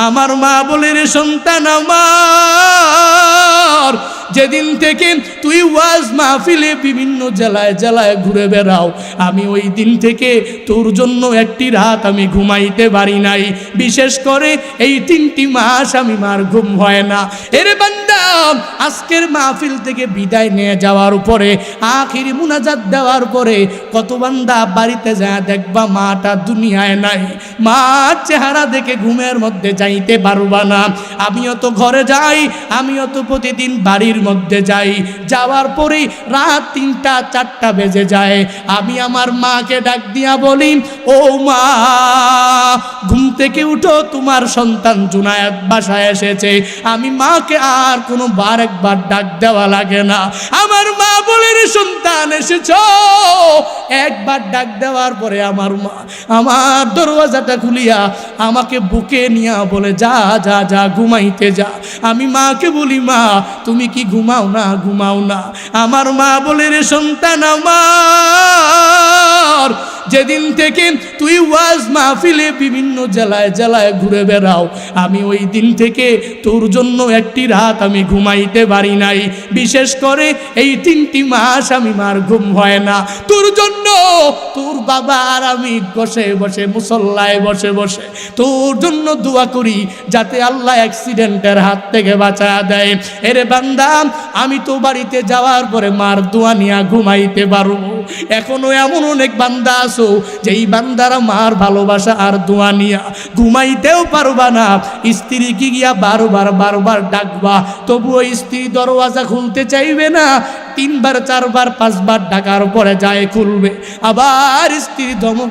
আমার মা বলে, রে সন্তান আমার, যেদিন থেকে তুই ওয়াজ মাহফিলে বিভিন্ন জেলায় জেলায় ঘুরে বেড়াও, আমি ওই দিন থেকে তোর জন্য একটি রাত আমি ঘুমাইতে পারি নাই। বিশেষ করে এই 3টি মাস আমি মার ঘুম হয় না। এরে বান্দা, আজকের মাহফিল থেকে বিদায় নিয়ে যাওয়ার পরে, আখিরি মুনাজাত দেওয়ার পরে কত বান্দা বাড়িতে যায় দেখবা মাটা দুনিয়ায় নাই। মার চেহারা দেখে ঘুমের মধ্যে যাইতে পারবা না। আমিও তো ঘরে যাই, আমিও তো প্রতিদিন বাড়ির মধ্যে যাই। যাওয়ার পরে রাত 3টা 4টা বেজে যায়। আমি আমার মাকে ডাক দিয়া বলি, ও মা, ঘুম থেকে উঠো, তোমার সন্তান জুনায়েদ বাসায় এসেছে। আমি মাকে আর কোনো বার একবার ডাক দেওয়া লাগে না। আমার মা বলে, রে সন্তান এসেছো। একবার ডাক দেওয়ার পরে আমার মা আমার দরওয়াজাটা খুলিয়া আমাকে বুকে নিয়া বলে, যা যা যা ঘুমাইতে যা। আমি মাকে বলি, মা তুমি কি ঘুমাও না? ঘুমাও না। আমার মা বলে, রে সন্তান আমার, যেদিন থেকে তুই ওয়াজ মাহফিলে বিভিন্ন জেলায় জেলায় ঘুরে বেড়াও, আমি ওই দিন থেকে তোর জন্য একটি রাত আমি ঘুমাইতে পারি নাই। বিশেষ করে এই 3টি মাস আমি মার ঘুম হয় না। তোর জন্য তোর বাবা আর আমি বসে বসে মুসল্লায় বসে বসে তোর জন্য দোয়া করি, যাতে আল্লাহ অ্যাক্সিডেন্টের হাত থেকে বাঁচা দেয়। এরে বান্দা, আমি তো বাড়িতে যাওয়ার পরে মার দোয়া নিয়ে ঘুমাইতে পারবো। এখনো এমন অনেক বান্দা আছো যেই বান্দারা মার ভালোবাসা আর দোয়া নিয়া ঘুমাইতেও পারবা না। স্ত্রীকে গিয়া বারবার বারবার ডাকবা, তবুও স্ত্রী দরওয়াজা খুলতে চাইবে না। 3বার 4বার 5বার ডাকার পরে যায় খুলবে, আবার স্ত্রী ধমক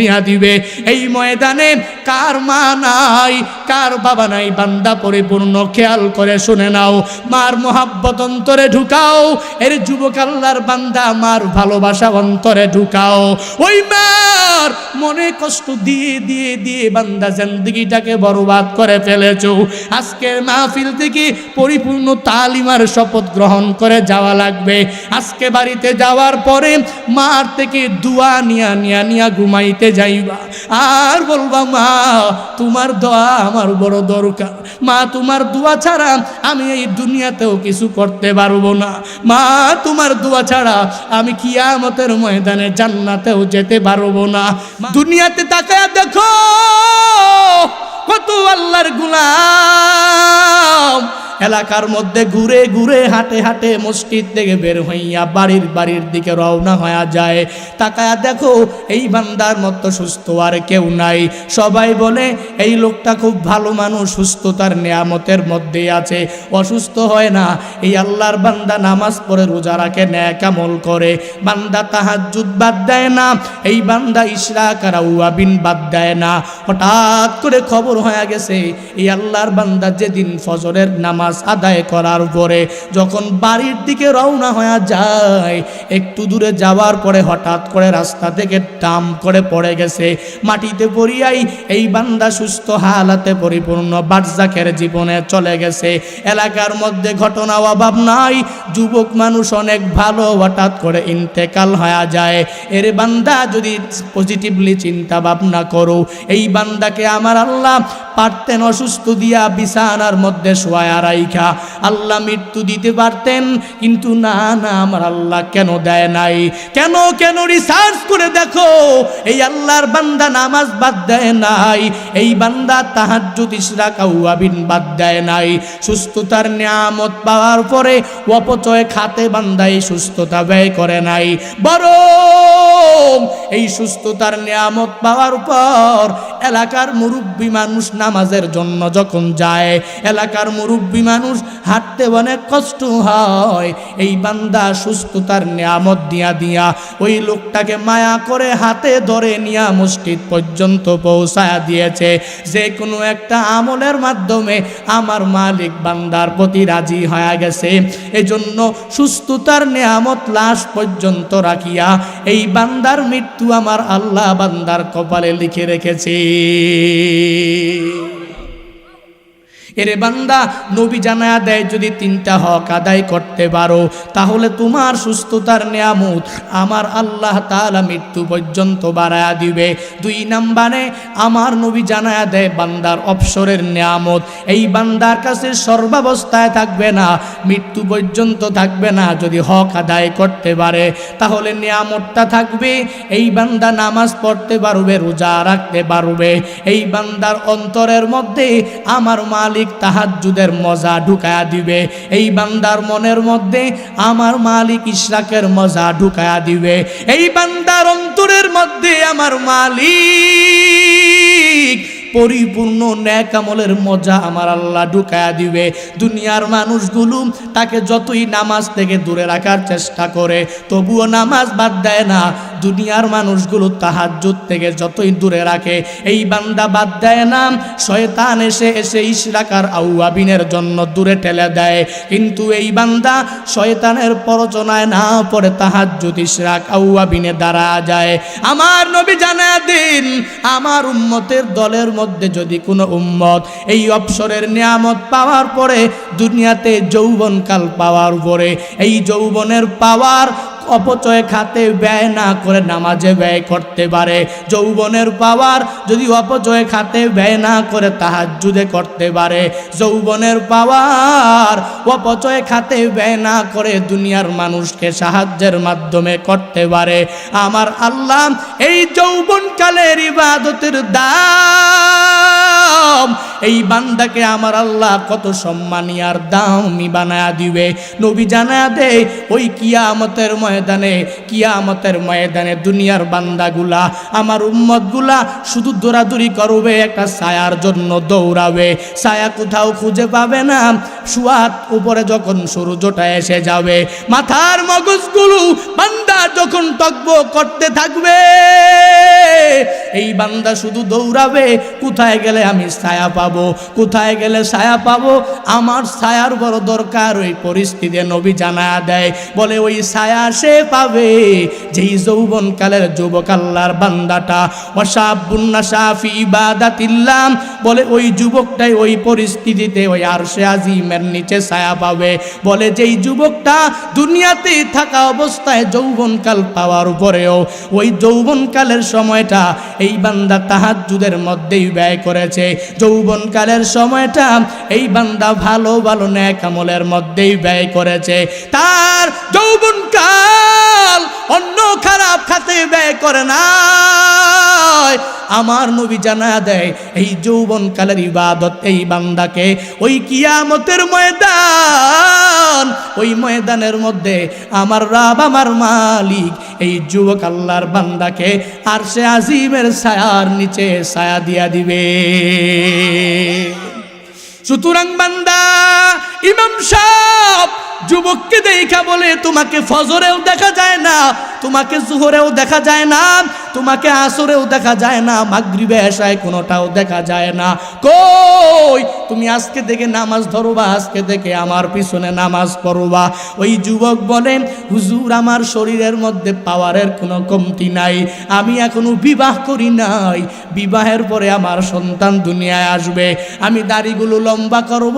দিয়া দিবে। এই ময়দানে কার মা নাই, কার বাবা নাই, বান্দা পরিপূর্ণ খেয়াল করে শুনে নাও। মার মোহাব্বত অন্তরে ঢুকাও। এর যুবক আল্লাহর বান্দা, মার ভালোবাসা অন্তরে ঢুকাও। ওই মার মনে কষ্ট দিয়ে দিয়ে দিয়ে বান্দা জিন্দেগিটাকে বরবাদ করে ফেলেছো। আজকের মাহফিল থেকে পরিপূর্ণ তালিমার শপথ গ্রহণ করে যাওয়া লাগবে। আজকে বাড়িতে যাওয়ার পরে মার থেকে দোয়া নিয়া ঘুমাইতে যাইবা, আর বলবা, মা তোমার দোয়া আমার বড় দরকার। মা তোমার দোয়া ছাড়া আমি এই দুনিয়াতেও কিছু করতে পারবো না। মা তোমার দোয়া ছাড়া আমি কিয়ামতের ময়দানে জান্নাতেও যেতে পারবো না। দুনিয়াতে তাকায়া দেখো কত আল্লাহর গোলাম এলাকার মধ্যে ঘুরে ঘুরে হাঁটে হাঁটে মসজিদ থেকে বের হইয়া বাড়ির দিকে রওনা হয়ে যায়। তাকায়া দেখো এই বান্দার মতো সুস্থ আর কেউ নাই। সবাই বলে এই লোকটা খুব ভালো মানুষ, সুস্থতার নিয়ামতের মধ্যেই আছে, অসুস্থ হয় না। এই আল্লাহর বান্দা নামাজ পড়ে রোজা রাখে, নেক আমল করে, বান্দা তাহাজ্জুদ বাদ দেয় না, এই বান্দা ইশরাক আর আওয়াবিন বাদ দেয় না। হঠাৎ করে খবর হয়ে গেছে এই আল্লাহর বান্দা যেদিন ফজরের নামাজ আদায় করার পরে যখন বাড়ির দিকে রওনা হয়ে যায়, একটু দূরে যাওয়ার পরে হঠাৎ করে রাস্তা থেকে টাম করে পড়ে গেছে। মাটিতে পড়িয়াই এই বান্দা সুস্থ হালাতে পরিপূর্ণ বারজাকের জীবনে চলে গেছে। এলাকার মধ্যে ঘটনা অভাব নাই, যুবক মানুষ অনেক ভালো, হঠাৎ করে ইন্তেকাল হয়ে যায়। এর বান্দা যদি পজিটিভলি চিন্তা ভাবনা করো, এই বান্দাকে আমার আল্লাহ পারতেন অসুস্থ দিয়া বিছানার মধ্যে শোয়া রাইখা আল্লাহ মৃত্যু দিতে পারতেন, কিন্তু না না, আমার আল্লাহ কেন দেয় নাই? কেন রিসার্চ করে দেখো, এই আল্লাহর বান্দা নামাজ বাদ দেয় নাই, এই বান্দা তাহাজ্জুদ ইশরাক আওয়াবিন বাদ দেয় নাই। সুস্থতার নিয়ামত পাওয়ার পরে অপচয় খাতে বান্দা এই সুস্থতা ব্যয় করে নাই, বরং এই সুস্থতার নিয়ামত পাওয়ার পর এলাকার মুরব্বী মানুষ নামাজের জন্য যখন যায়, এলাকার মুরব্বী মানুষ হাঁটতে অনেক কষ্ট হয়, এই বান্দা সুস্থতার নিয়ামত দিয়া ওই লোকটাকে মায়া করে হাতে ধরে নিয়া মসজিদ পর্যন্ত পৌঁছায়া দিয়েছে। যে কোনো একটা আমলের মাধ্যমে আমার মালিক বান্দার প্রতি রাজি হয়ে গেছে। এজন্য সুস্থতার নিয়ামত লাশ পর্যন্ত রাখিয়া এই বান্দার মৃত্যু আমার আল্লাহ বান্দার কপালে লিখে রেখেছে। এরে বান্দা, নবী জানায়া দেয় যদি তিনটা হক আদায় করতে পারো তাহলে তোমার সুস্থতার নিয়ামত আমার আল্লাহ তাআলা মৃত্যু পর্যন্ত বাড়ায়া দিবে। 2 নম্বরে আমার নবী জানায়া দেয় বান্দার অবসরের নিয়ামত এই বান্দার কাছে সর্বাবস্থায় থাকবে না, মৃত্যু পর্যন্ত থাকবে না। যদি হক আদায় করতে পারে তাহলে নিয়ামতটা থাকবে, এই বান্দা নামাজ পড়তে পারবে, রোজা রাখতে পারবে। এই বান্দার অন্তরের মধ্যে আমার মালিক তাহাজ্জুদের মজা ঢুকায়া দিবে, এই বান্দার মনের মধ্যে আমার মালিক ইশরাকের মজা ঢুকায়া দিবে, এই বান্দার অন্তরের মধ্যে আমার মালিক পরিপূর্ণ নেক আমলের মজা আমার আল্লাহ ঢুকায়া দিবে। দুনিয়ার মানুষগুলো তাকে যতই নামাজ থেকে দূরে রাখার চেষ্টা করে তবুও নামাজ বাদ দেয় না। দুনিয়ার মানুষগুলো তাহাজ্জুদ থেকে যতই দূরে রাখে এই বান্দা বাদ দেয় না। শয়তান এসে ইশরাক আর আউয়াবিনের জন্য দূরে ঠেলে দেয়, কিন্তু এই বান্দা শয়তানের প্ররোচনায় না পড়ে তাহাজ্জুদ ইশরাক আউয়াবিনে দাঁড়া যায়। আমার নবী জানায়া দিন, আমার উম্মতের দলের মধ্যে যদি কোনো উম্মত এই অবসরের নিয়ামত পাওয়ার পরে দুনিয়াতে যৌবনকাল পাওয়ার পরে এই যৌবনের পাওয়ার অপচয় খাতে ব্যয় না করে নামাজে ব্যয় করতে পারে, যৌবনের পাওয়ার যদি অপচয় খাতে ব্যয় না করে তাহাজ্জুদে করতে পারে, যৌবনের পাওয়ার অপচয় খাতে ব্যয় না করে দুনিয়ার মানুষকে সাহায্যের মাধ্যমে করতে পারে, আমার আল্লাহ এই যৌবনকালের ইবাদতের দাম এই বান্দাকে আমার আল্লাহ কত সম্মানী আর দামি বানায়া দিবে। নবী জানায়া দেয় ওই কিয়ামতের ময়দানে দুনিয়ার বান্দাগুলা আমার উম্মতগুলা শুধু দৌড়াদৌড়ি করবে, একটা ছায়ার জন্য দৌড়াবে, ছায়া কোথাও খুঁজে পাবে না। সুয়াত উপরে যখন সূর্যটা এসে যাবে মাথার মগজগুলো বান্দা যখন টকবক করতে থাকবে এই বান্দা শুধু দৌড়াবে, কোথায় গেলে আমি ছায়া পাবো, কোথায় গেলে ছায়া পাবো, আমার ছায়ার বড় দরকার। ওই পরিস্থিতি নবী জানায়া দেয়, বলে ওই ছায়া সে পাবে যেই যৌবনকালের যুবক আল্লাহর বান্দাটা ওয়াশাবুন নাশা ফি ইবাদাতিল্লাহ, বলে ওই যুবকটাই ওই পরিস্থিতিতে ওই আরশে আজিমের নিচে ছায়া পাবে। বলে যেই যুবকটা দুনিয়াতে থাকা অবস্থায় যৌবনকাল পাওয়ার পরেও ওই যৌবনকালের সময়টা এই বান্দা তাহাজ্জুদের মধ্যেই ব্যয় করেছে, যৌবনকালের সময়টা এই বান্দা ভালো ভালো নেক আমলের মধ্যেই ব্যয় করেছে, তার যৌবনকাল অন্য খারাপ খাতে ব্যয় করে না। আমার নবী জানায়া দেয় এই যৌবনকালের ইবাদত এই বান্দাকে ওই কিয়ামতের ময়দান, ওই ময়দানের মধ্যে আমার রব আমার মালিক এই যুবক আল্লাহর বান্দাকে আরশে আজিমের ছায়ার নিচে ছায়া দিয়া দিবে। সুতরাং বান্দা ইমাম সাহেব যুবককে দেখা বলে তোমাকে ফজরেও দেখা যায় না, তোমাকে জোহরেও দেখা যায় না, তোমাকে আসরেও দেখা যায় না, মাগরিবে এশায় কোনোটাও দেখা যায় না। কই তুমি আজকে থেকে নামাজ ধরবা, আজকে থেকে আমার পিছনে নামাজ পড়বা। ওই যুবক বলেন হুজুর আমার শরীরের মধ্যে পাওয়ারের কোনো কমতি নাই, আমি এখনো বিবাহ করি নাই, বিবাহের পরে আমার সন্তান দুনিয়ায় আসবে, আমি দাড়িগুলো লম্বা করব,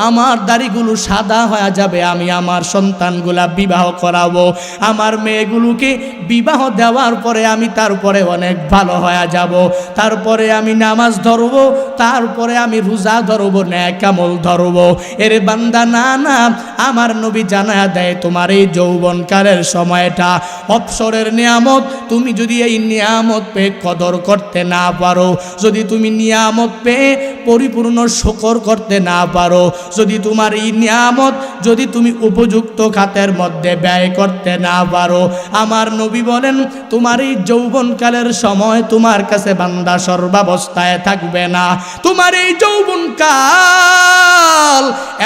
আমার দাড়িগুলো সাদা হয়ে যাবে, আমি আমার সন্তানগুলা বিবাহ করাবো, আমার মেয়েগুলোকে বিবাহ দেওয়ার পরে আমি তারপরে অনেক ভালো হয়ে যাব, তারপরে আমি নামাজ ধরবো, তারপরে আমি রোজা ধরবো, নেক আমল ধরবো। এর বান্দা না না, আমার নবী জানায়া দেয় তোমার এই যৌবনকালের সময়টা অবসরের নিয়ামত, তুমি যদি এই নিয়ামত পেয়ে কদর করতে না পারো, যদি তুমি নিয়ামত পেয়ে পরিপূর্ণ শুকর করতে না পারো, যদি তোমার এই নিয়ামত যদি তুমি উপযুক্ত খাতের মধ্যে ব্যয় করতে না পারো, আমার নবী বলেন তোমার এই যৌবনকালের সময় তোমার কাছে বান্দা সর্বাবস্থায় থাকবে না। তোমার এই যৌবনকাল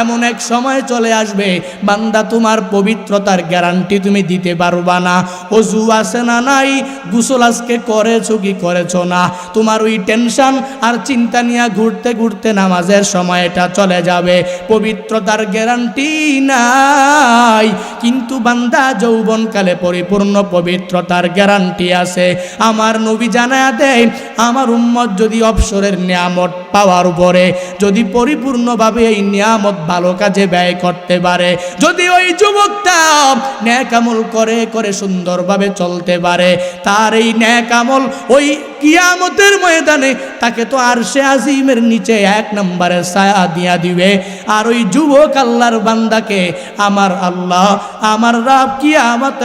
এমন এক সময় চলে আসবে বান্দা তোমার পবিত্রতার গ্যারান্টি তুমি দিতে পারবা না। ওযু আছে না নাই, গোসল আজকে করেছো কি করেছো না, তোমার ওই টেনশন আর চিন্তা নিয়ে ঘুরতে ঘুরতে নামাজের সময়টা চলে যাবে, পবিত্রতার গ্যারান্টি নাই। কিন্তু বান্দা যৌবনকালে পরিপূর্ণ পবিত্রতার গ্যারান্টি আছে। আমার নবী জানায়া দেয়, আমার উম্মত যদি অবসরের নিয়ামত পাওয়ার পরে যদি পরিপূর্ণভাবে এই নিয়ামত ভালো কাজে ব্যয় করতে পারে, যদি ওই যুবকটা নেক আমল করে করে সুন্দরভাবে চলতে পারে, তার এই নেক আমল ওই কিয়ামতের ময়দানে তাকে তো আরশে আজিমের নিচে 1 নম্বরের ছায়া দিয়া দিবে। আর ওই যুবক আল্লাহর বান্দাকে আমার আল্লাহ আমার রব কিয়ামত